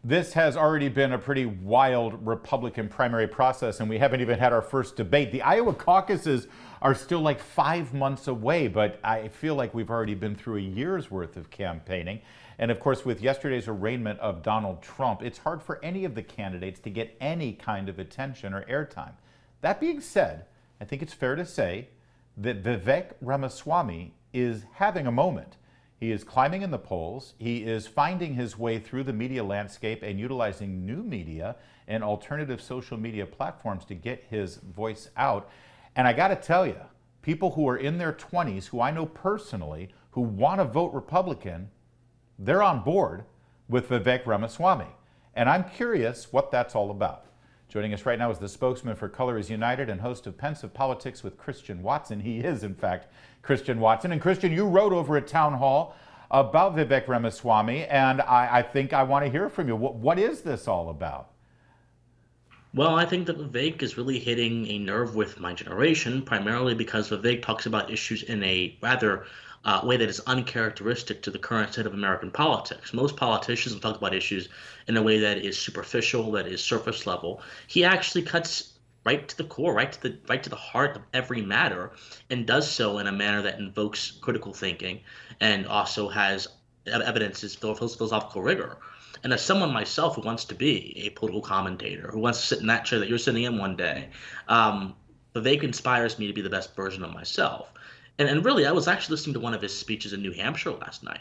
This has already been a pretty wild Republican primary process, and we haven't even had our first debate. The Iowa caucuses are still like 5 months away, but I feel like we've already been through a year's worth of campaigning. And of course, with yesterday's arraignment of Donald Trump, it's hard for any of the candidates to get any kind of attention or airtime. That being said, I think it's fair to say that Vivek Ramaswamy is having a moment. He is climbing in the polls. He is finding his way through the media landscape and utilizing new media and alternative social media platforms to get his voice out. And I got to tell you, people who are in their 20s, who I know personally, who want to vote Republican, they're on board with Vivek Ramaswamy. And I'm curious what that's all about. Joining us right now is the spokesman for Color is United and host of Pensive Politics with Christian Watson. He is, in fact, Christian Watson. And Christian, you wrote over at Town Hall about Vivek Ramaswamy, and I think I want to hear from you. What is this all about? Well, I think that Vivek is really hitting a nerve with my generation, primarily because Vivek talks about issues in a rather way that is uncharacteristic to the current state of American politics. Most politicians talk about issues in a way that is superficial, that is surface level. He actually cuts right to the core, right to the heart of every matter, and does so in a manner that invokes critical thinking and also has evidences philosophical rigor. And as someone myself who wants to be a political commentator, who wants to sit in that chair that you're sitting in one day, Vivek inspires me to be the best version of myself. And really, I was actually listening to one of his speeches in New Hampshire last night,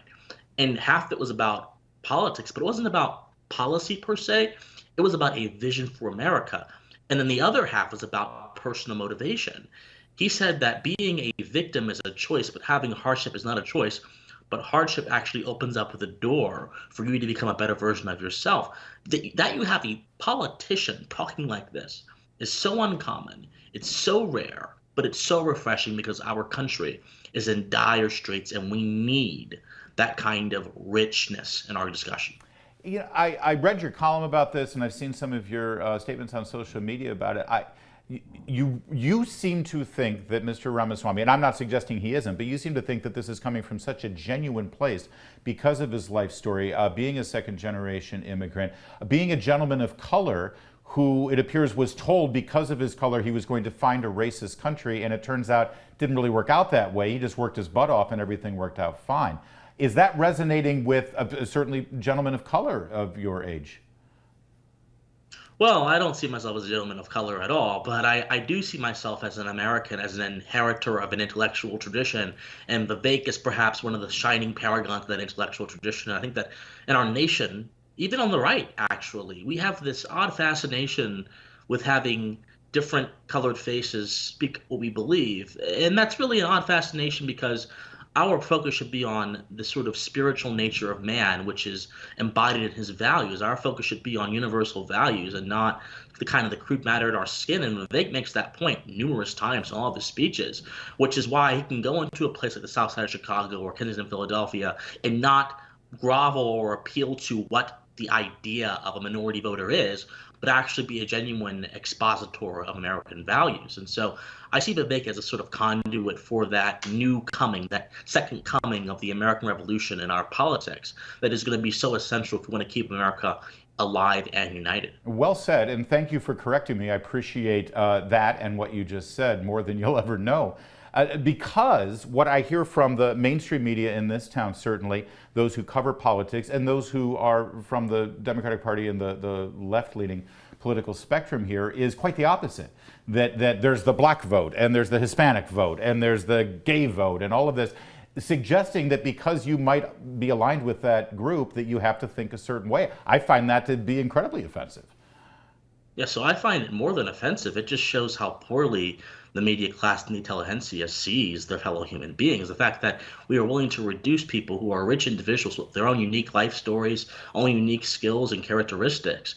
and half of it was about politics, but it wasn't about policy per se. It was about a vision for America. And then the other half was about personal motivation. He said that being a victim is a choice, but having hardship is not a choice. But hardship actually opens up the door for you to become a better version of yourself. That you have a politician talking like this is so uncommon. It's so rare. But it's so refreshing because our country is in dire straits and we need that kind of richness in our discussion. You know, I read your column about this, and I've seen some of your statements on social media about it. You seem to think that Mr. Ramaswamy, and I'm not suggesting he isn't, but you seem to think that this is coming from such a genuine place because of his life story, being a second-generation immigrant, being a gentleman of color who it appears was told because of his color he was going to find a racist country, and it turns out didn't really work out that way. He just worked his butt off and everything worked out fine. Is that resonating with certainly gentlemen of color of your age? Well, I don't see myself as a gentleman of color at all, but I do see myself as an American, as an inheritor of an intellectual tradition, and Vivek is perhaps one of the shining paragons of that intellectual tradition. And I think that in our nation, even on the right, actually, we have this odd fascination with having different colored faces speak what we believe. And that's really an odd fascination because our focus should be on the sort of spiritual nature of man, which is embodied in his values. Our focus should be on universal values and not the kind of the crude matter in our skin. And Vivek makes that point numerous times in all of his speeches, which is why he can go into a place like the South Side of Chicago or Kensington, Philadelphia, and not grovel or appeal to what the idea of a minority voter is, but actually be a genuine expositor of American values. And so I see Vivek as a sort of conduit for that new coming, that second coming of the American Revolution in our politics that is going to be so essential if we want to keep America alive and united. Well said, and thank you for correcting me. I appreciate that and what you just said more than you'll ever know. Because what I hear from the mainstream media in this town, certainly, those who cover politics and those who are from the Democratic Party and the left-leaning political spectrum here, is quite the opposite. That there's the black vote, and there's the Hispanic vote, and there's the gay vote, and all of this, suggesting that because you might be aligned with that group, that you have to think a certain way. I find that to be incredibly offensive. Yeah, so I find it more than offensive. It just shows how poorly the media class and the intelligentsia sees their fellow human beings. The fact that we are willing to reduce people who are rich individuals with their own unique life stories, own unique skills and characteristics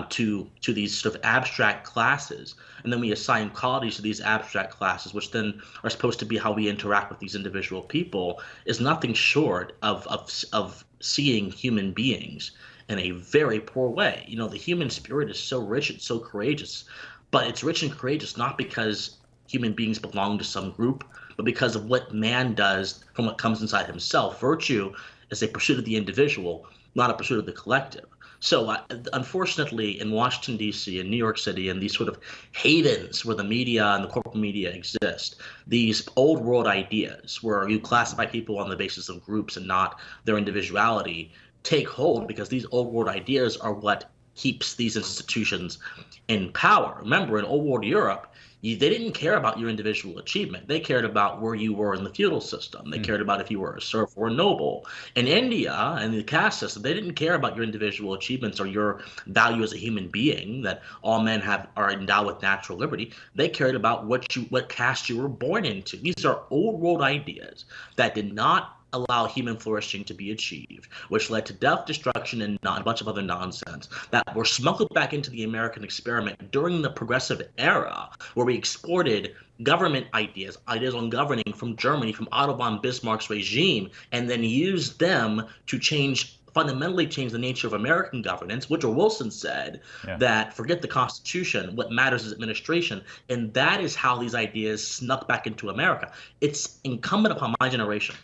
to these sort of abstract classes. And then we assign qualities to these abstract classes, which then are supposed to be how we interact with these individual people, is nothing short of seeing human beings in a very poor way. You know, the human spirit is so rich, it's so courageous, but it's rich and courageous not because human beings belong to some group, but because of what man does from what comes inside himself. Virtue is a pursuit of the individual, not a pursuit of the collective. So, unfortunately, in Washington, D.C., in New York City, and these sort of havens where the media and the corporate media exist, these old world ideas where you classify people on the basis of groups and not their individuality take hold because these old world ideas are what keeps these institutions in power. Remember, in old world Europe, they didn't care about your individual achievement. They cared about where you were in the feudal system. They cared about if you were a serf or a noble. In India and the caste system, they didn't care about your individual achievements or your value as a human being, that all men are endowed with natural liberty. They cared about what caste you were born into. These are old world ideas that did not allow human flourishing to be achieved, which led to death, destruction, and a bunch of other nonsense that were smuggled back into the American experiment during the progressive era, where we exported government ideas on governing from Germany, from Otto von Bismarck's regime, and then used them to fundamentally change the nature of American governance. Woodrow Wilson said that forget the Constitution, what matters is administration. And that is how these ideas snuck back into America. It's incumbent upon my generation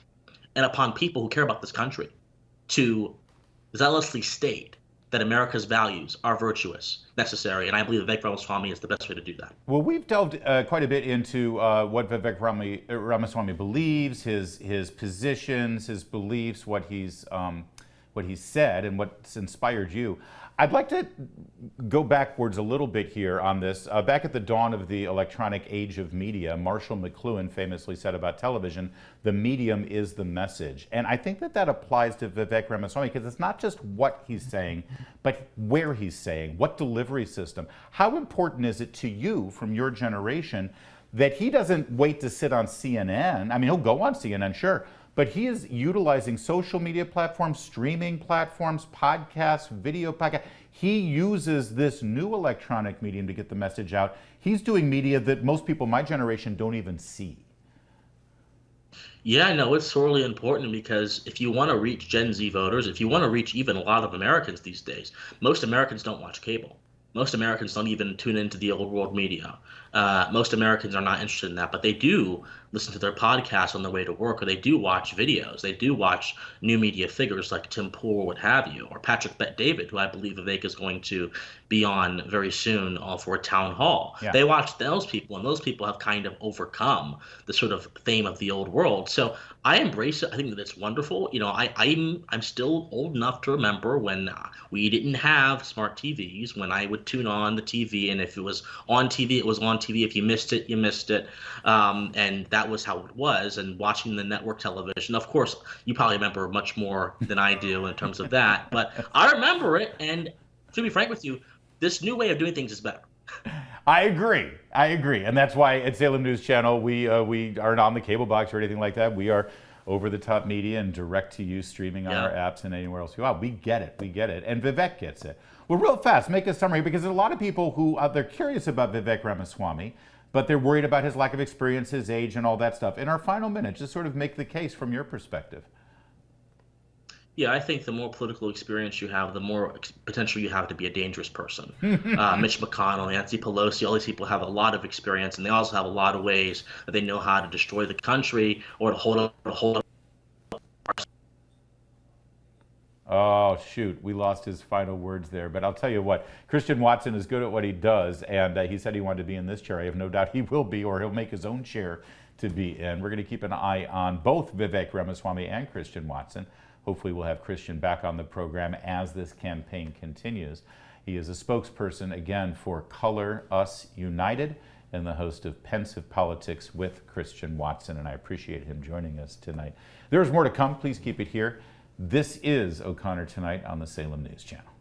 and upon people who care about this country to zealously state that America's values are virtuous, necessary, and I believe Vivek Ramaswamy is the best way to do that. Well, we've delved quite a bit into what Vivek Ramaswamy believes, his positions, his beliefs, what he's said, and what's inspired you. I'd like to go backwards a little bit here on this. Back at the dawn of the electronic age of media, Marshall McLuhan famously said about television, the medium is the message. And I think that applies to Vivek Ramaswamy because it's not just what he's saying, but where he's saying, what delivery system. How important is it to you from your generation that he doesn't wait to sit on CNN? I mean, he'll go on CNN, sure, but he is utilizing social media platforms, streaming platforms, podcasts, video podcasts. He uses this new electronic medium to get the message out. He's doing media that most people my generation don't even see. Yeah, no, it's sorely important because if you want to reach Gen Z voters, if you want to reach even a lot of Americans these days, most Americans don't watch cable. Most Americans don't even tune into the old world media. Most Americans are not interested in that, but they do listen to their podcasts on their way to work, or they do watch videos. They do watch new media figures like Tim Pool or what have you, or Patrick Bet-David, who I believe Vivek is going to be on very soon for a town hall. Yeah. They watch those people, and those people have kind of overcome the sort of fame of the old world. So I embrace it. I think that it's wonderful. You know, I'm still old enough to remember when we didn't have smart TVs, when I would tune on the TV, and if it was on TV, it was on TV. If you missed it, you missed it. And that was how it was. And watching the network television, of course, you probably remember much more than I do in terms of that. But I remember it. And to be frank with you, this new way of doing things is better. I agree. And that's why at Salem News Channel, we aren't on the cable box or anything like that. We are over-the-top media and direct-to-you streaming on our apps and anywhere else you are. We get it. And Vivek gets it. Well, real fast, make a summary, because there's a lot of people who they're curious about Vivek Ramaswamy, but they're worried about his lack of experience, his age, and all that stuff. In our final minute, just sort of make the case from your perspective. Yeah, I think the more political experience you have, the more potential you have to be a dangerous person. Mitch McConnell, Nancy Pelosi, all these people have a lot of experience, and they also have a lot of ways that they know how to destroy the country or to hold up. Oh, shoot, we lost his final words there. But I'll tell you what, Christian Watson is good at what he does, and he said he wanted to be in this chair. I have no doubt he will be, or he'll make his own chair to be in. We're going to keep an eye on both Vivek Ramaswamy and Christian Watson. Hopefully we'll have Christian back on the program as this campaign continues. He is a spokesperson, again, for Color Us United and the host of Pensive Politics with Christian Watson, and I appreciate him joining us tonight. There's more to come. Please keep it here. This is O'Connor Tonight on the Salem News Channel.